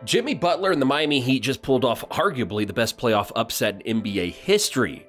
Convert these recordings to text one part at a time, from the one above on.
Jimmy Butler and the Miami Heat just pulled off arguably the best playoff upset in NBA history.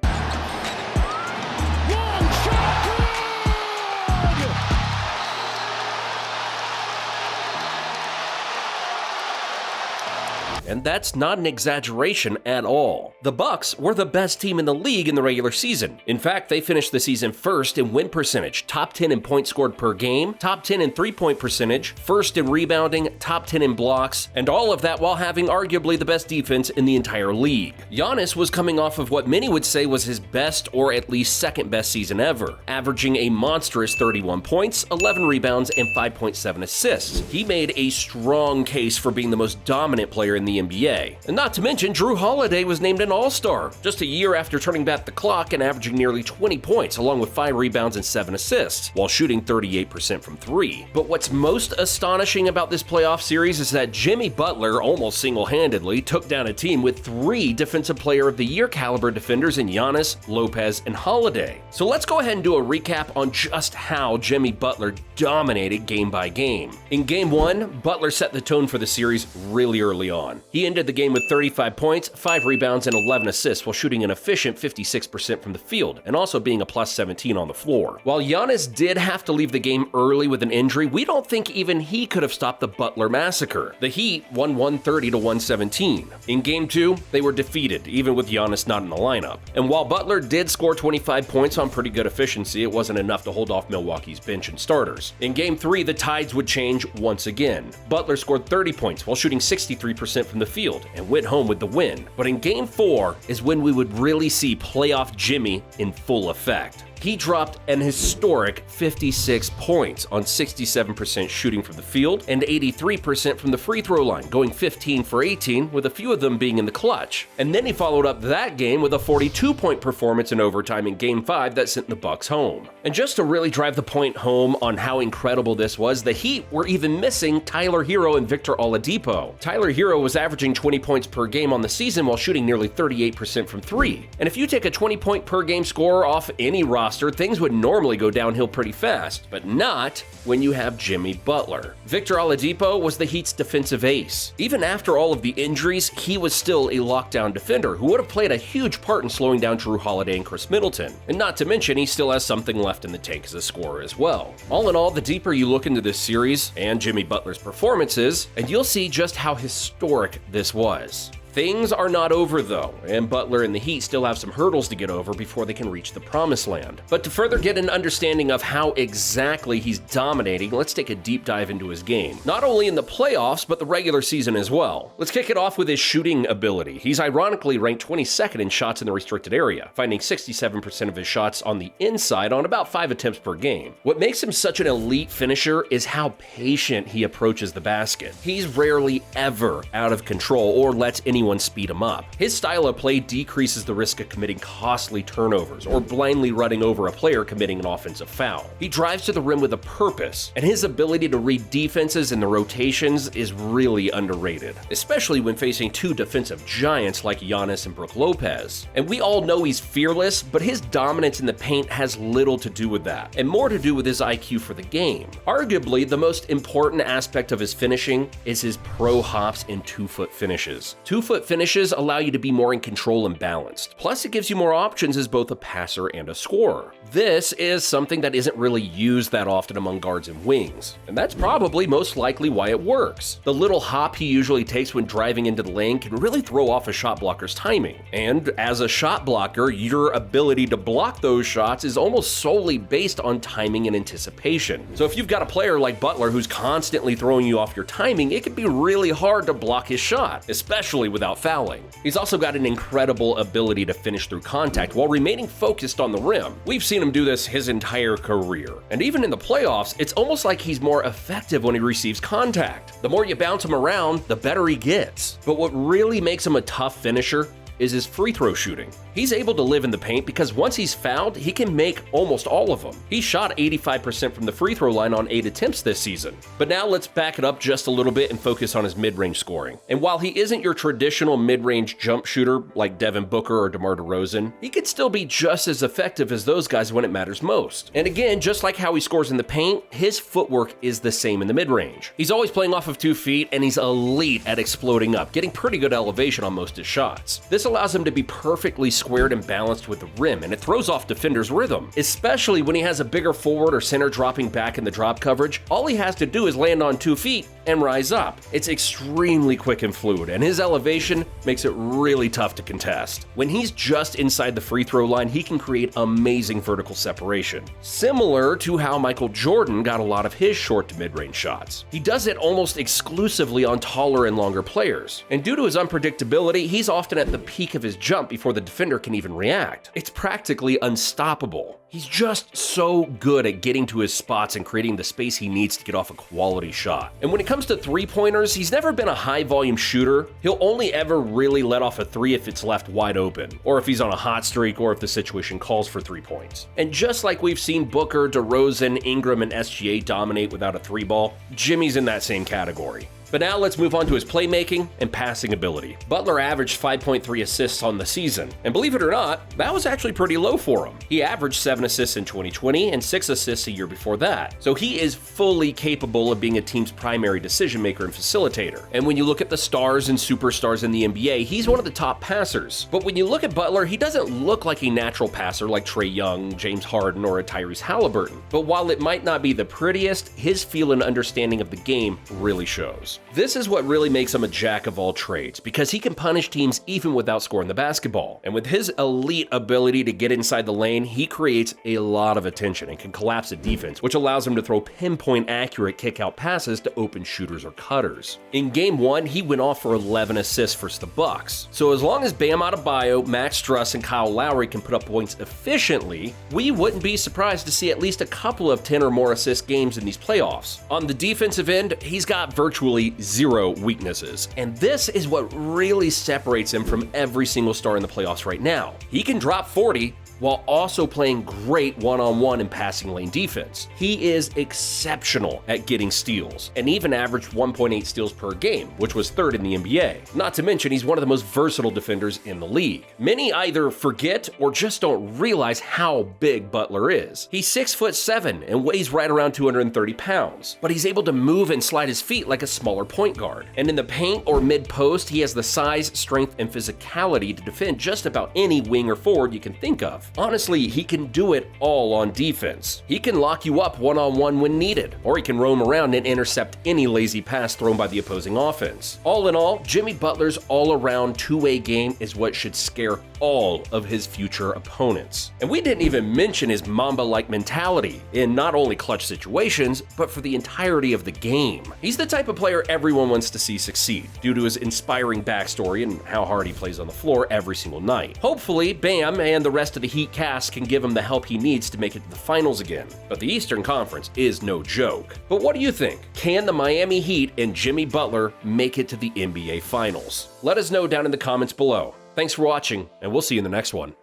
And that's not an exaggeration at all. The Bucks were the best team in the league in the regular season. In fact, they finished the season first in win percentage, top 10 in points scored per game, top 10 in three-point percentage, first in rebounding, top 10 in blocks, and all of that while having arguably the best defense in the entire league. Giannis was coming off of what many would say was his best or at least second best season ever, averaging a monstrous 31 points, 11 rebounds, and 5.7 assists. He made a strong case for being the most dominant player in the NBA. And not to mention, Jrue Holiday was named an All-Star just a year after turning back the clock and averaging nearly 20 points along with 5 rebounds and 7 assists, while shooting 38% from 3. But what's most astonishing about this playoff series is that Jimmy Butler almost single-handedly took down a team with 3 Defensive Player of the Year caliber defenders in Giannis, Lopez, and Holiday. So let's go ahead and do a recap on just how Jimmy Butler dominated game by game. In Game 1, Butler set the tone for the series really early on. He ended the game with 35 points, 5 rebounds, and 11 assists while shooting an efficient 56% from the field, and also being a plus 17 on the floor. While Giannis did have to leave the game early with an injury, we don't think even he could have stopped the Butler massacre. The Heat won 130-117. In Game 2, they were defeated, even with Giannis not in the lineup. And while Butler did score 25 points on pretty good efficiency, it wasn't enough to hold off Milwaukee's bench and starters. In Game 3, the tides would change once again. Butler scored 30 points while shooting 63% from the field and went home with the win. But in Game 4 is when we would really see playoff Jimmy in full effect. He dropped an historic 56 points on 67% shooting from the field and 83% from the free throw line, going 15 for 18, with a few of them being in the clutch. And then he followed up that game with a 42-point performance in overtime in Game 5 that sent the Bucks home. And just to really drive the point home on how incredible this was, the Heat were even missing Tyler Hero and Victor Oladipo. Tyler Hero was averaging 20 points per game on the season while shooting nearly 38% from 3. And if you take a 20-point per game scorer off any roster, things would normally go downhill pretty fast, but not when you have Jimmy Butler. Victor Oladipo was the Heat's defensive ace. Even after all of the injuries, he was still a lockdown defender who would have played a huge part in slowing down Jrue Holiday and Chris Middleton. And not to mention, he still has something left in the tank as a scorer as well. All in all, the deeper you look into this series and Jimmy Butler's performances, and you'll see just how historic this was. Things are not over though, and Butler and the Heat still have some hurdles to get over before they can reach the promised land. But to further get an understanding of how exactly he's dominating, let's take a deep dive into his game. Not only in the playoffs, but the regular season as well. Let's kick it off with his shooting ability. He's ironically ranked 22nd in shots in the restricted area, finding 67% of his shots on the inside on about 5 attempts per game. What makes him such an elite finisher is how patient he approaches the basket. He's rarely ever out of control or lets anyone speed him up. His style of play decreases the risk of committing costly turnovers or blindly running over a player committing an offensive foul. He drives to the rim with a purpose, and his ability to read defenses and the rotations is really underrated, especially when facing 2 defensive giants like Giannis and Brook Lopez. And we all know he's fearless, but his dominance in the paint has little to do with that, and more to do with his IQ for the game. Arguably, the most important aspect of his finishing is his pro hops and 2-foot finishes. 2-foot finishes allow you to be more in control and balanced. Plus, it gives you more options as both a passer and a scorer. This is something that isn't really used that often among guards and wings, and that's probably most likely why it works. The little hop he usually takes when driving into the lane can really throw off a shot blocker's timing. And as a shot blocker, your ability to block those shots is almost solely based on timing and anticipation. So if you've got a player like Butler who's constantly throwing you off your timing, it can be really hard to block his shot, especially without fouling. He's also got an incredible ability to finish through contact while remaining focused on the rim. We've seen him do this his entire career. And even in the playoffs, it's almost like he's more effective when he receives contact. The more you bounce him around, the better he gets. But what really makes him a tough finisher is his free throw shooting. He's able to live in the paint because once he's fouled, he can make almost all of them. He shot 85% from the free throw line on 8 attempts this season. But now let's back it up just a little bit and focus on his mid-range scoring. And while he isn't your traditional mid-range jump shooter like Devin Booker or DeMar DeRozan, he could still be just as effective as those guys when it matters most. And again, just like how he scores in the paint, his footwork is the same in the mid-range. He's always playing off of 2 feet, and he's elite at exploding up, getting pretty good elevation on most of his shots. This allows him to be perfectly squared and balanced with the rim, and it throws off defenders' rhythm, especially when he has a bigger forward or center dropping back in the drop coverage. All he has to do is land on 2 feet and rise up. It's extremely quick and fluid, and his elevation makes it really tough to contest. When he's just inside the free throw line, he can create amazing vertical separation, similar to how Michael Jordan got a lot of his short to mid-range shots. He does it almost exclusively on taller and longer players, and due to his unpredictability, he's often at the peak of his jump before the defender can even react. It's practically unstoppable. He's just so good at getting to his spots and creating the space he needs to get off a quality shot. And when it comes to three-pointers, he's never been a high-volume shooter. He'll only ever really let off a 3 if it's left wide open, or if he's on a hot streak, or if the situation calls for 3 points. And just like we've seen Booker, DeRozan, Ingram, and SGA dominate without a 3-ball, Jimmy's in that same category. But now let's move on to his playmaking and passing ability. Butler averaged 5.3 assists on the season, and believe it or not, that was actually pretty low for him. He averaged 7 assists in 2020 and 6 assists a year before that. So he is fully capable of being a team's primary decision maker and facilitator. And when you look at the stars and superstars in the NBA, he's one of the top passers. But when you look at Butler, he doesn't look like a natural passer like Trae Young, James Harden, or a Tyrese Halliburton. But while it might not be the prettiest, his feel and understanding of the game really shows. This is what really makes him a jack of all trades, because he can punish teams even without scoring the basketball. And with his elite ability to get inside the lane, he creates a lot of attention and can collapse a defense, which allows him to throw pinpoint accurate kick-out passes to open shooters or cutters. In Game 1, he went off for 11 assists versus the Bucks. So as long as Bam Adebayo, Max Strus, and Kyle Lowry can put up points efficiently, we wouldn't be surprised to see at least a couple of 10 or more assist games in these playoffs. On the defensive end, he's got virtually zero weaknesses, and this is what really separates him from every single star in the playoffs right now. He can drop 40 while also playing great one-on-one and passing lane defense. He is exceptional at getting steals, and even averaged 1.8 steals per game, which was 3rd in the NBA. Not to mention, he's one of the most versatile defenders in the league. Many either forget or just don't realize how big Butler is. He's 6'7" and weighs right around 230 pounds, but he's able to move and slide his feet like a smaller point guard. And in the paint or mid-post, he has the size, strength, and physicality to defend just about any wing or forward you can think of. Honestly, he can do it all on defense. He can lock you up one-on-one when needed, or he can roam around and intercept any lazy pass thrown by the opposing offense. All in all, Jimmy Butler's all-around two-way game is what should scare all of his future opponents. And we didn't even mention his Mamba-like mentality in not only clutch situations, but for the entirety of the game. He's the type of player everyone wants to see succeed, due to his inspiring backstory and how hard he plays on the floor every single night. Hopefully, Bam and the rest of the Heat cast can give him the help he needs to make it to the finals again. But the Eastern Conference is no joke. But what do you think? Can the Miami Heat and Jimmy Butler make it to the NBA Finals? Let us know down in the comments below. Thanks for watching, and we'll see you in the next one.